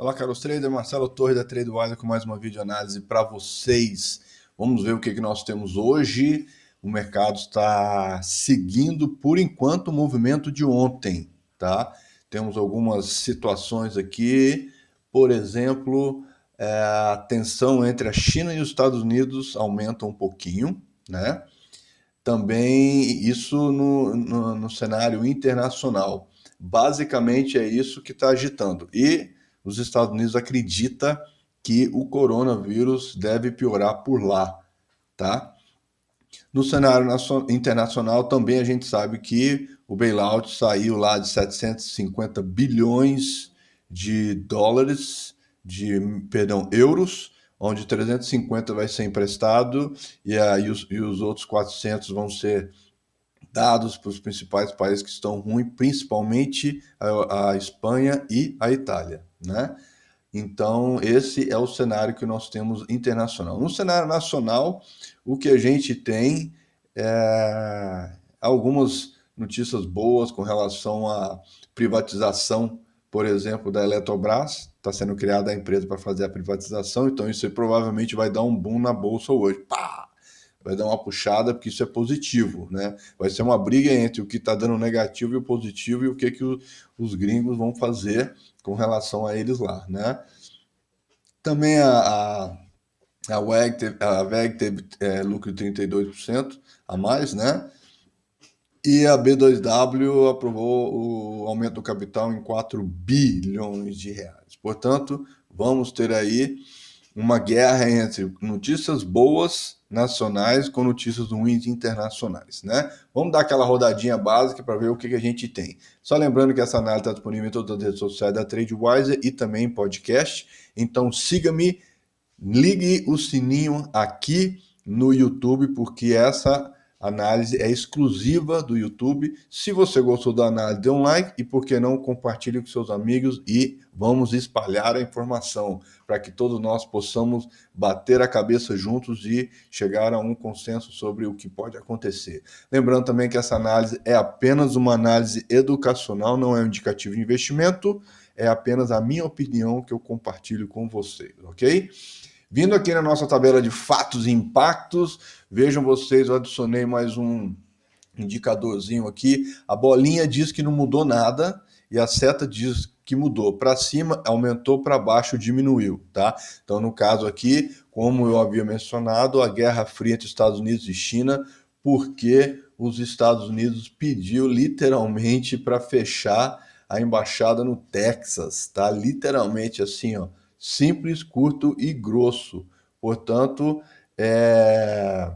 Olá, caros traders, Marcelo Torres da TradeWise com mais uma videoanálise para vocês. Vamos ver o que nós temos hoje. O mercado está seguindo, por enquanto, o movimento de ontem, tá? Temos algumas situações aqui, por exemplo, a tensão entre a China e os Estados Unidos aumenta um pouquinho, né? Também isso no cenário internacional. Basicamente é isso que está agitando. E os Estados Unidos acreditam que o coronavírus deve piorar por lá, tá? No cenário internacional também a gente sabe que o bailout saiu lá de 750 bilhões de dólares, euros, onde 350 vai ser emprestado e os outros 400 vão ser dados para os principais países que estão ruins, principalmente a Espanha e a Itália, né? Então, esse é o cenário que nós temos internacional. No cenário nacional, o que a gente tem é algumas notícias boas com relação à privatização, por exemplo, da Eletrobras. Está sendo criada a empresa para fazer a privatização, então isso aí provavelmente vai dar um boom na bolsa hoje. Pá! Vai dar uma puxada, porque isso é positivo, né? Vai ser uma briga entre o que está dando negativo e o positivo e o que os gringos vão fazer com relação a eles lá, né? Também a WEG teve lucro de 32% a mais, né? E a B2W aprovou o aumento do capital em 4 bilhões de reais. Portanto, vamos ter aí uma guerra entre notícias boas nacionais com notícias ruins internacionais, né? Vamos dar aquela rodadinha básica para ver o que a gente tem. Só lembrando que essa análise está disponível em todas as redes sociais da TradeWise e também em podcast. Então siga-me, ligue o sininho aqui no YouTube, porque essa análise é exclusiva do YouTube. Se você gostou da análise, dê um like e, por que não, compartilhe com seus amigos e vamos espalhar a informação para que todos nós possamos bater a cabeça juntos e chegar a um consenso sobre o que pode acontecer. Lembrando também que essa análise é apenas uma análise educacional, não é um indicativo de investimento, é apenas a minha opinião que eu compartilho com vocês, ok? Vindo aqui na nossa tabela de fatos e impactos, vejam vocês, eu adicionei mais um indicadorzinho aqui. A bolinha diz que não mudou nada e a seta diz que mudou. Para cima aumentou, para baixo diminuiu, tá? Então, no caso aqui, como eu havia mencionado, a Guerra Fria entre Estados Unidos e China, porque os Estados Unidos pediu literalmente para fechar a embaixada no Texas, tá? Literalmente assim, ó, simples, curto e grosso. Portanto, é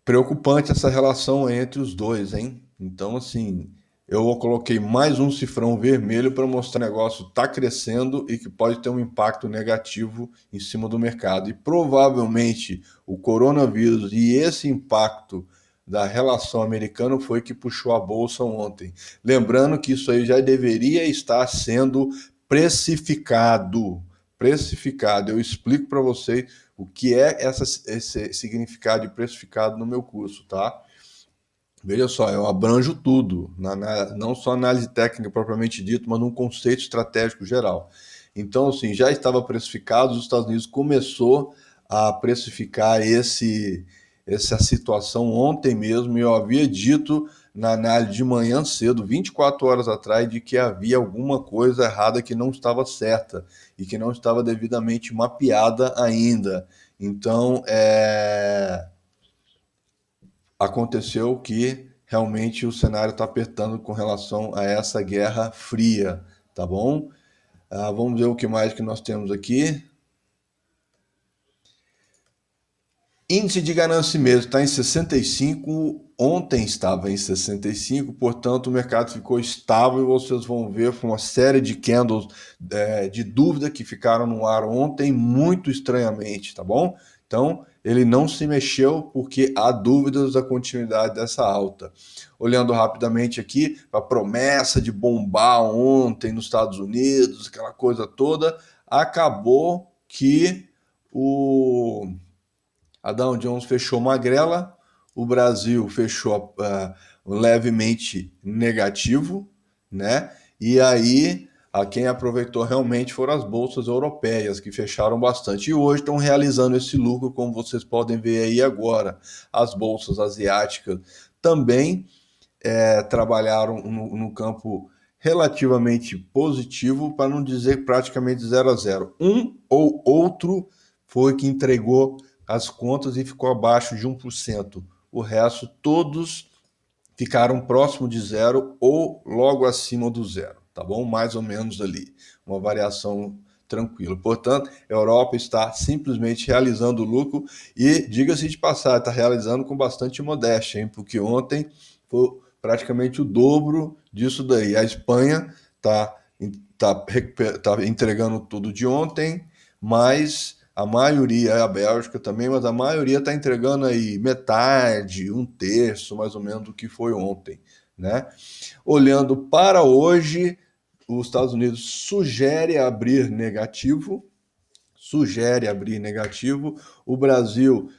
preocupante essa relação entre os dois, hein? Então, assim, eu coloquei mais um cifrão vermelho para mostrar que o negócio está crescendo e que pode ter um impacto negativo em cima do mercado. E provavelmente o coronavírus e esse impacto da relação americana foi que puxou a bolsa ontem. Lembrando que isso aí já deveria estar sendo precificado. Precificado. Eu explico para vocês o que é esse significado de precificado no meu curso, tá? Veja só, eu abranjo tudo, não só análise técnica propriamente dito, mas num conceito estratégico geral. Então, assim, já estava precificado, os Estados Unidos começou a precificar essa situação ontem mesmo, e eu havia dito na análise de manhã cedo, 24 horas atrás, de que havia alguma coisa errada que não estava certa e que não estava devidamente mapeada ainda. Então, aconteceu que realmente o cenário está apertando com relação a essa guerra fria, tá bom? Vamos ver o que mais que nós temos aqui. Índice de ganância mesmo está em 65, ontem estava em 65, portanto o mercado ficou estável e vocês vão ver foi uma série de candles de dúvida que ficaram no ar ontem, muito estranhamente, tá bom? Então ele não se mexeu porque há dúvidas da continuidade dessa alta. Olhando rapidamente aqui, a promessa de bombar ontem nos Estados Unidos, aquela coisa toda, acabou que a Dow Jones fechou magrela, o Brasil fechou levemente negativo, né? E aí a quem aproveitou realmente foram as bolsas europeias, que fecharam bastante. E hoje estão realizando esse lucro, como vocês podem ver aí agora. As bolsas asiáticas também trabalharam no campo relativamente positivo, para não dizer praticamente 0 a 0. Um ou outro foi que entregou as contas e ficou abaixo de 1%. O resto, todos ficaram próximo de zero ou logo acima do zero, tá bom? Mais ou menos ali, uma variação tranquila. Portanto, a Europa está simplesmente realizando lucro e, diga-se de passagem, está realizando com bastante modéstia, hein? Porque ontem foi praticamente o dobro disso daí. A Espanha tá entregando tudo de ontem, mas a maioria, a Bélgica também, mas a maioria está entregando aí metade, um terço, mais ou menos, do que foi ontem, né? Olhando para hoje, os Estados Unidos sugere abrir negativo, o Brasil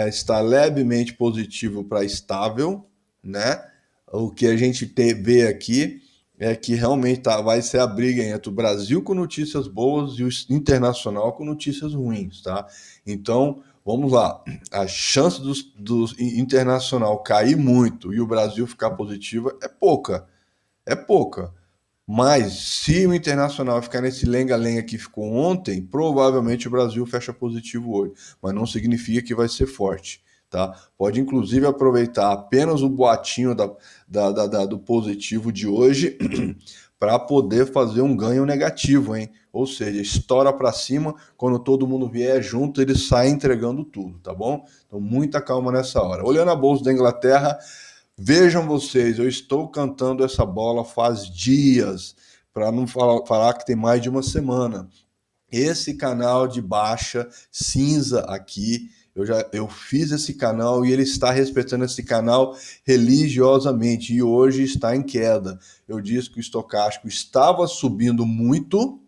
está levemente positivo para estável, né? O que a gente vê aqui é que realmente vai ser a briga entre o Brasil com notícias boas e o internacional com notícias ruins, tá? Então, vamos lá. A chance do internacional cair muito e o Brasil ficar positivo é pouca. É pouca. Mas se o Internacional ficar nesse lenga-lenga que ficou ontem, provavelmente o Brasil fecha positivo hoje. Mas não significa que vai ser forte. Tá? Pode inclusive aproveitar apenas o boatinho do positivo de hoje para poder fazer um ganho negativo, hein? Ou seja, estoura para cima, quando todo mundo vier junto, ele sai entregando tudo, tá bom? Então, muita calma nessa hora. Olhando a Bolsa da Inglaterra, vejam vocês, eu estou cantando essa bola faz dias, para não falar que tem mais de uma semana. Esse canal de baixa cinza aqui, eu fiz esse canal e ele está respeitando esse canal religiosamente e hoje está em queda. Eu disse que o estocástico estava subindo muito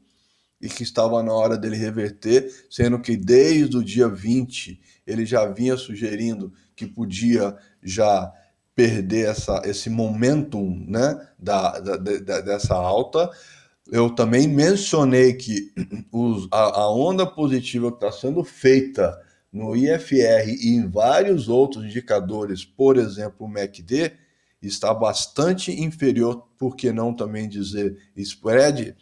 e que estava na hora dele reverter, sendo que desde o dia 20 ele já vinha sugerindo que podia já perder esse momentum, né, dessa alta. Eu também mencionei que a onda positiva que está sendo feita no IFR e em vários outros indicadores, por exemplo, o MACD, está bastante inferior, por que não também dizer spread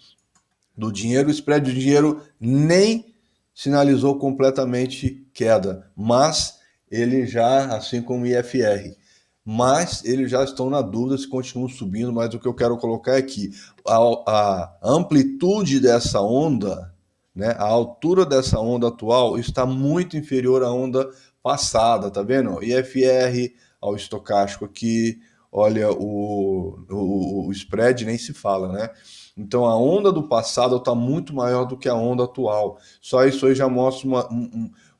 do dinheiro. O spread do dinheiro nem sinalizou completamente queda, mas ele já, assim como o IFR, mas eles já estão na dúvida se continuam subindo. Mas o que eu quero colocar é que a amplitude dessa onda, né, a altura dessa onda atual está muito inferior à onda passada, tá vendo? IFR ao estocástico aqui, olha o spread nem se fala, né? Então a onda do passado está muito maior do que a onda atual. Só isso aí já mostra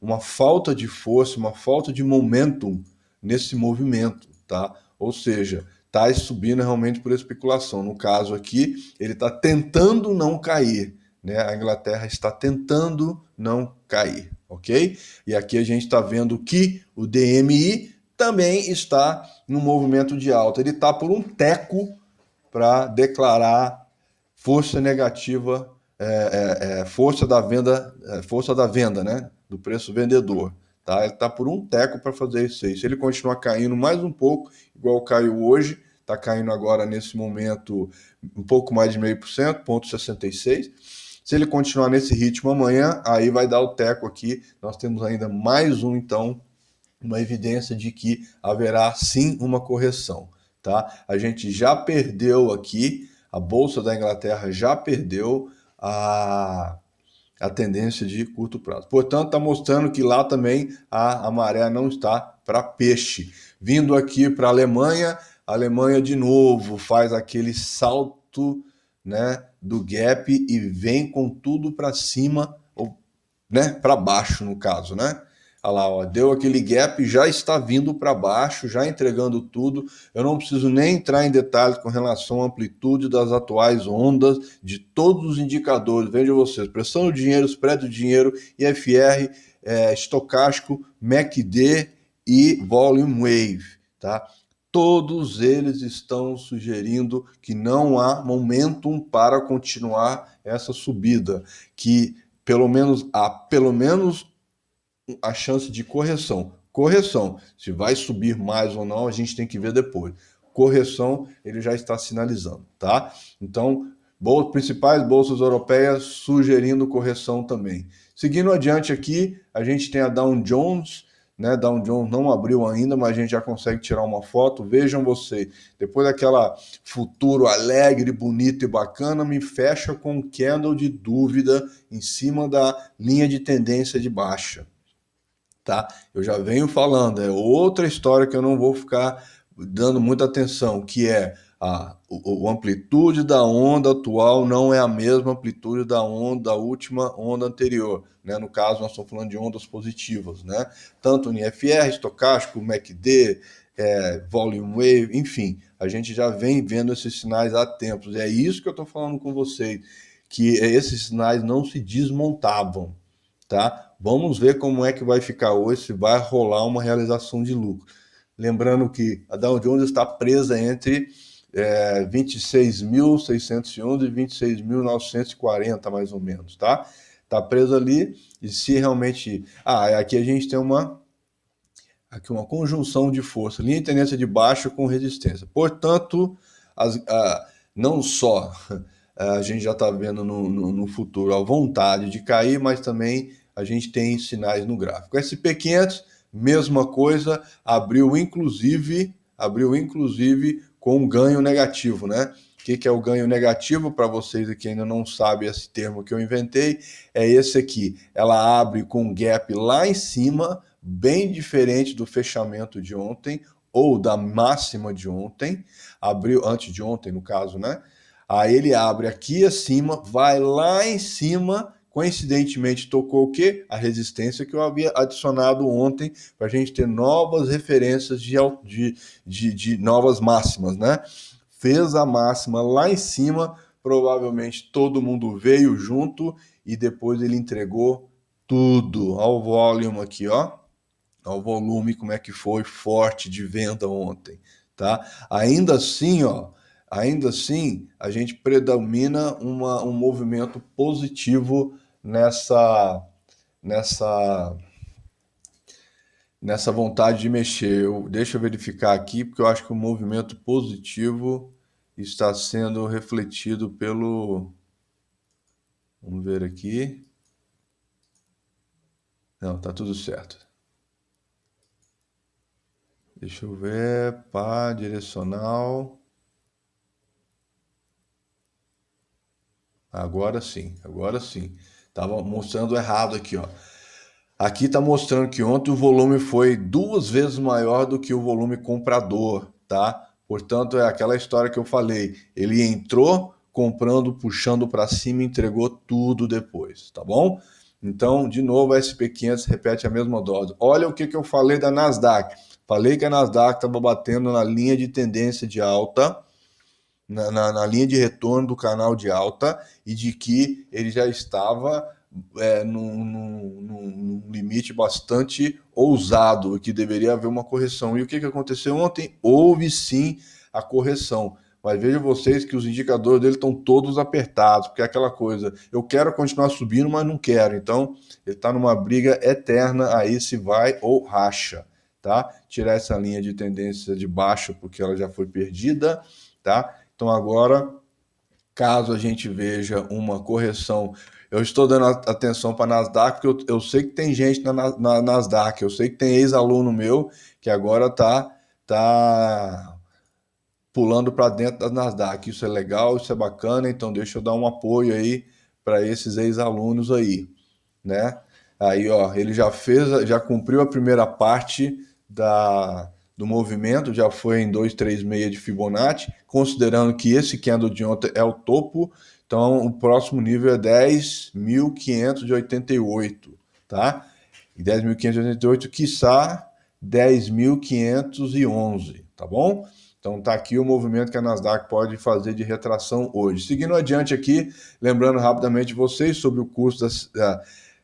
uma falta de força, uma falta de momentum nesse movimento, tá? Ou seja, está subindo realmente por especulação. No caso aqui, ele está tentando não cair, né? A Inglaterra está tentando não cair, ok? E aqui a gente está vendo que o DMI também está no movimento de alta. Ele está por um teco para declarar força negativa, força da venda, né? Do preço vendedor. Tá? Ele está por um teco para fazer isso aí. Se ele continuar caindo mais um pouco, igual caiu hoje, está caindo agora nesse momento um pouco mais de 0,5%, 0,66. Se ele continuar nesse ritmo amanhã, aí vai dar o teco aqui. Nós temos ainda mais um, então, uma evidência de que haverá sim uma correção. Tá? A gente já perdeu aqui, a Bolsa da Inglaterra já perdeu a tendência de curto prazo. Portanto, está mostrando que lá também a maré não está para peixe. Vindo aqui para a Alemanha de novo faz aquele salto, né, do gap e vem com tudo para cima, ou, né, para baixo no caso, né? Olha lá, ó, deu aquele gap, já está vindo para baixo, já entregando tudo. Eu não preciso nem entrar em detalhes com relação à amplitude das atuais ondas, de todos os indicadores. Vejam vocês, pressão do dinheiro, spread do dinheiro, IFR, estocástico, MACD e Volume Wave. Tá? todos eles estão sugerindo que não há momentum para continuar essa subida, que pelo menos há a chance de correção. Correção, se vai subir mais ou não, a gente tem que ver depois. Correção, ele já está sinalizando, tá? Então, principais bolsas europeias sugerindo correção também. Seguindo adiante aqui, a gente tem a Dow Jones, né? Dow Jones não abriu ainda, mas a gente já consegue tirar uma foto. Vejam vocês, depois daquela futuro alegre, bonito e bacana, me fecha com um candle de dúvida em cima da linha de tendência de baixa. Tá? Eu já venho falando, é outra história que eu não vou ficar dando muita atenção, que é a amplitude da onda atual não é a mesma amplitude da última onda anterior, né? No caso, nós estamos falando de ondas positivas, né? Tanto o NFR, estocástico, MACD, Volume Wave, enfim, a gente já vem vendo esses sinais há tempos. É isso que eu estou falando com vocês, que esses sinais não se desmontavam. Tá? Vamos ver como é que vai ficar hoje, se vai rolar uma realização de lucro. Lembrando que a Dow Jones está presa entre 26.611 e 26.940, mais ou menos, tá? Está presa ali, e se realmente... aqui a gente tem uma conjunção de força, linha de tendência de baixa com resistência. Portanto, não só a gente já está vendo no futuro a vontade de cair, mas também a gente tem sinais no gráfico. SP500, mesma coisa, abriu inclusive com um ganho negativo, né? O que é o ganho negativo? Para vocês que ainda não sabem esse termo que eu inventei, é esse aqui. Ela abre com um gap lá em cima, bem diferente do fechamento de ontem, ou da máxima de ontem, abriu antes de ontem, no caso, né? Aí ele abre aqui acima, vai lá em cima, coincidentemente tocou o quê? A resistência que eu havia adicionado ontem, para a gente ter novas referências de novas máximas, né? Fez a máxima lá em cima, provavelmente todo mundo veio junto e depois ele entregou tudo. Olha o volume aqui, ó. Olha o volume, como é que foi forte de venda ontem, tá? Ainda assim, a gente predomina um movimento positivo nessa vontade de mexer. Deixa eu verificar aqui, porque eu acho que o movimento positivo está sendo refletido pelo... Vamos ver aqui. Não, tá tudo certo. Deixa eu ver, pá, direcional. Agora sim, agora sim. Tava mostrando errado aqui, ó. Aqui está mostrando que ontem o volume foi 2 vezes maior do que o volume comprador, tá? Portanto, é aquela história que eu falei. Ele entrou comprando, puxando para cima e entregou tudo depois, tá bom? Então, de novo, a SP500 repete a mesma dose. Olha o que eu falei da Nasdaq. Falei que a Nasdaq estava batendo na linha de tendência de alta, na linha de retorno do canal de alta, e de que ele já estava num limite bastante ousado, que deveria haver uma correção. E o que aconteceu ontem? Houve sim a correção. Mas vejam vocês que os indicadores dele estão todos apertados, porque é aquela coisa, eu quero continuar subindo, mas não quero. Então, ele está numa briga eterna aí se vai ou racha, tá? Tirar essa linha de tendência de baixa, porque ela já foi perdida, tá? Então agora, caso a gente veja uma correção, eu estou dando atenção para a Nasdaq, porque eu sei que tem gente na Nasdaq, eu sei que tem ex-aluno meu que agora tá pulando para dentro da Nasdaq. Isso é legal, isso é bacana, então deixa eu dar um apoio aí para esses ex-alunos aí, né? Aí, ó, ele já cumpriu a primeira parte do movimento, já foi em 236 de Fibonacci, considerando que esse candle de ontem é o topo, então o próximo nível é 10.588, tá? E 10.588, quiçá 10.511, tá bom? Então tá aqui o movimento que a Nasdaq pode fazer de retração hoje. Seguindo adiante aqui, lembrando rapidamente vocês sobre o curso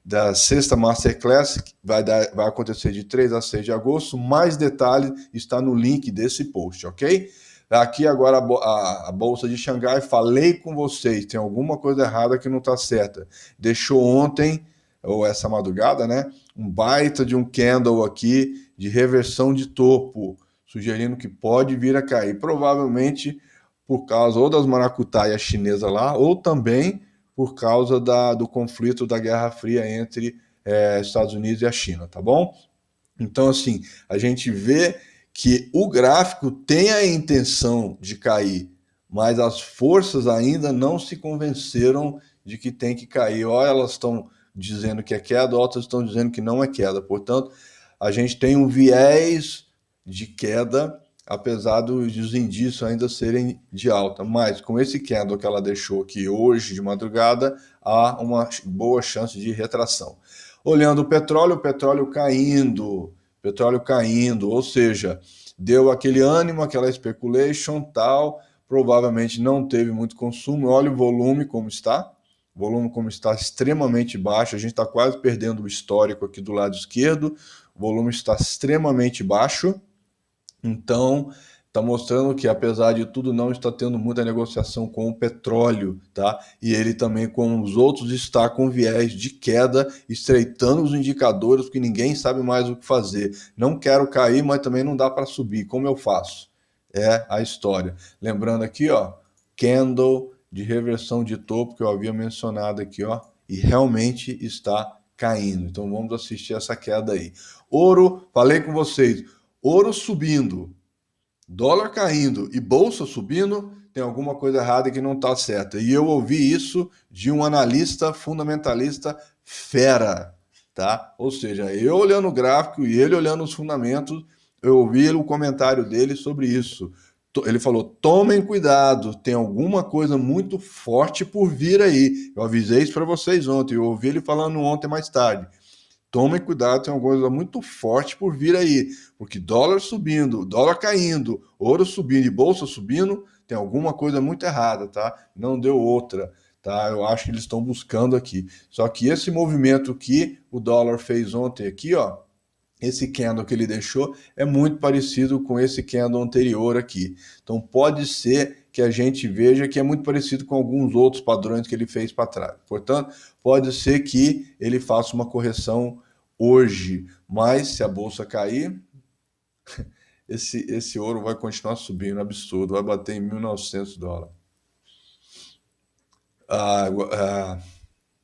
da sexta Masterclass, que vai acontecer de 3 a 6 de agosto. Mais detalhes está no link desse post, ok? Aqui agora a Bolsa de Xangai, falei com vocês, tem alguma coisa errada que não está certa. Deixou ontem, ou essa madrugada, né? Um baita de um candle aqui de reversão de topo, sugerindo que pode vir a cair. Provavelmente por causa ou das maracutaias chinesas lá, ou também por causa do conflito da Guerra Fria entre Estados Unidos e a China, tá bom? Então, assim, a gente vê que o gráfico tem a intenção de cair, mas as forças ainda não se convenceram de que tem que cair. Ou elas estão dizendo que é queda, outras estão dizendo que não é queda. Portanto, a gente tem um viés de queda, apesar dos indícios ainda serem de alta. Mas com esse candle que ela deixou aqui hoje de madrugada, há uma boa chance de retração. Olhando o petróleo caindo, ou seja, deu aquele ânimo, aquela speculation tal, provavelmente não teve muito consumo. Olha o volume como está. O volume como está extremamente baixo, a gente está quase perdendo o histórico aqui do lado esquerdo, o volume está extremamente baixo, então está mostrando que apesar de tudo não está tendo muita negociação com o petróleo, tá? E ele também com os outros está com viés de queda, estreitando os indicadores, porque ninguém sabe mais o que fazer. Não quero cair, mas também não dá para subir. Como eu faço? É a história. Lembrando aqui, ó, candle de reversão de topo que eu havia mencionado aqui, ó, e realmente está caindo. Então vamos assistir essa queda aí. Ouro, falei com vocês, ouro subindo, dólar caindo e bolsa subindo, tem alguma coisa errada que não está certa. E eu ouvi isso de um analista fundamentalista fera, tá? Ou seja, eu olhando o gráfico e ele olhando os fundamentos, eu ouvi o comentário dele sobre isso. Ele falou: tomem cuidado, tem alguma coisa muito forte por vir aí. Eu avisei isso para vocês ontem, eu ouvi ele falando ontem mais tarde. Tomem cuidado, tem uma coisa muito forte por vir aí, porque dólar subindo, dólar caindo, ouro subindo e bolsa subindo, tem alguma coisa muito errada, tá? Não deu outra, tá? Eu acho que eles estão buscando aqui. Só que esse movimento que o dólar fez ontem aqui, ó, esse candle que ele deixou é muito parecido com esse candle anterior aqui. Então pode ser que a gente veja que é muito parecido com alguns outros padrões que ele fez para trás. Portanto, pode ser que ele faça uma correção hoje, mas se a bolsa cair, esse ouro vai continuar subindo, absurdo, vai bater em $1.900.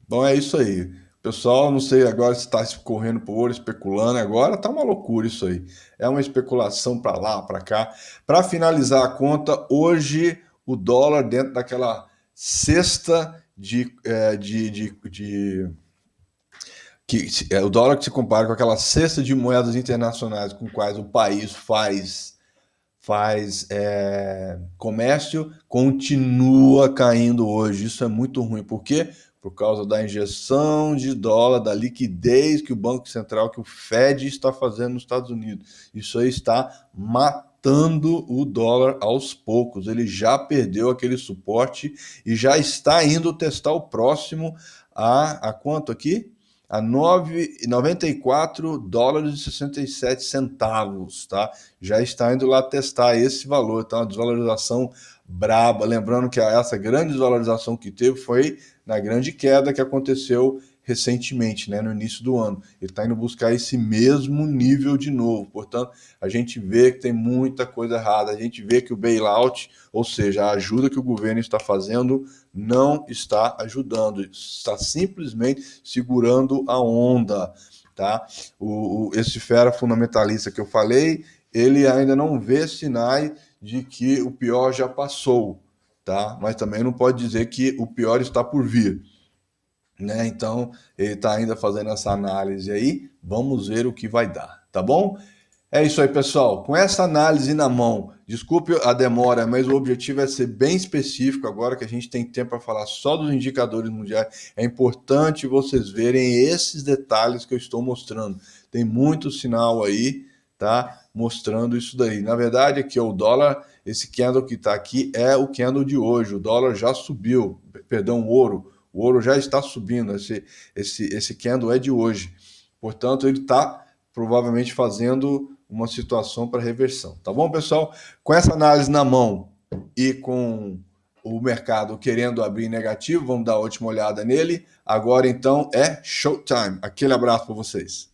Bom, é isso aí. Pessoal, não sei agora se está correndo por ouro, especulando. Agora tá uma loucura isso aí. É uma especulação para lá, para cá. Para finalizar a conta, hoje o dólar dentro daquela cesta o dólar que se compara com aquela cesta de moedas internacionais com quais o país faz comércio, continua caindo hoje. Isso é muito ruim. Por quê? Por causa da injeção de dólar, da liquidez que o Banco Central, que o Fed está fazendo nos Estados Unidos. Isso aí está matando o dólar aos poucos. Ele já perdeu aquele suporte e já está indo testar o próximo a quanto aqui? A $94,67, tá? Já está indo lá testar esse valor, tá? Uma desvalorização braba. Lembrando que essa grande desvalorização que teve foi na grande queda que aconteceu recentemente, né, no início do ano. Ele está indo buscar esse mesmo nível de novo. Portanto, a gente vê que tem muita coisa errada. A gente vê que o bailout, ou seja, a ajuda que o governo está fazendo, não está ajudando. Está simplesmente segurando a onda, tá? Esse fera fundamentalista que eu falei, ele ainda não vê sinais de que o pior já passou, tá? Mas também não pode dizer que o pior está por vir, né? Então, ele está ainda fazendo essa análise aí. Vamos ver o que vai dar, tá bom? É isso aí, pessoal. Com essa análise na mão, desculpe a demora, mas o objetivo é ser bem específico agora que a gente tem tempo para falar só dos indicadores mundiais. É importante vocês verem esses detalhes que eu estou mostrando. Tem muito sinal aí, tá? Mostrando isso daí. Na verdade, aqui o dólar, esse candle que está aqui é o candle de hoje. O dólar já subiu, perdão, o ouro. O ouro já está subindo, esse candle é de hoje. Portanto, ele está provavelmente fazendo uma situação para reversão. Tá bom, pessoal? Com essa análise na mão e com o mercado querendo abrir negativo, vamos dar a última olhada nele. Agora, então, é showtime. Aquele abraço para vocês.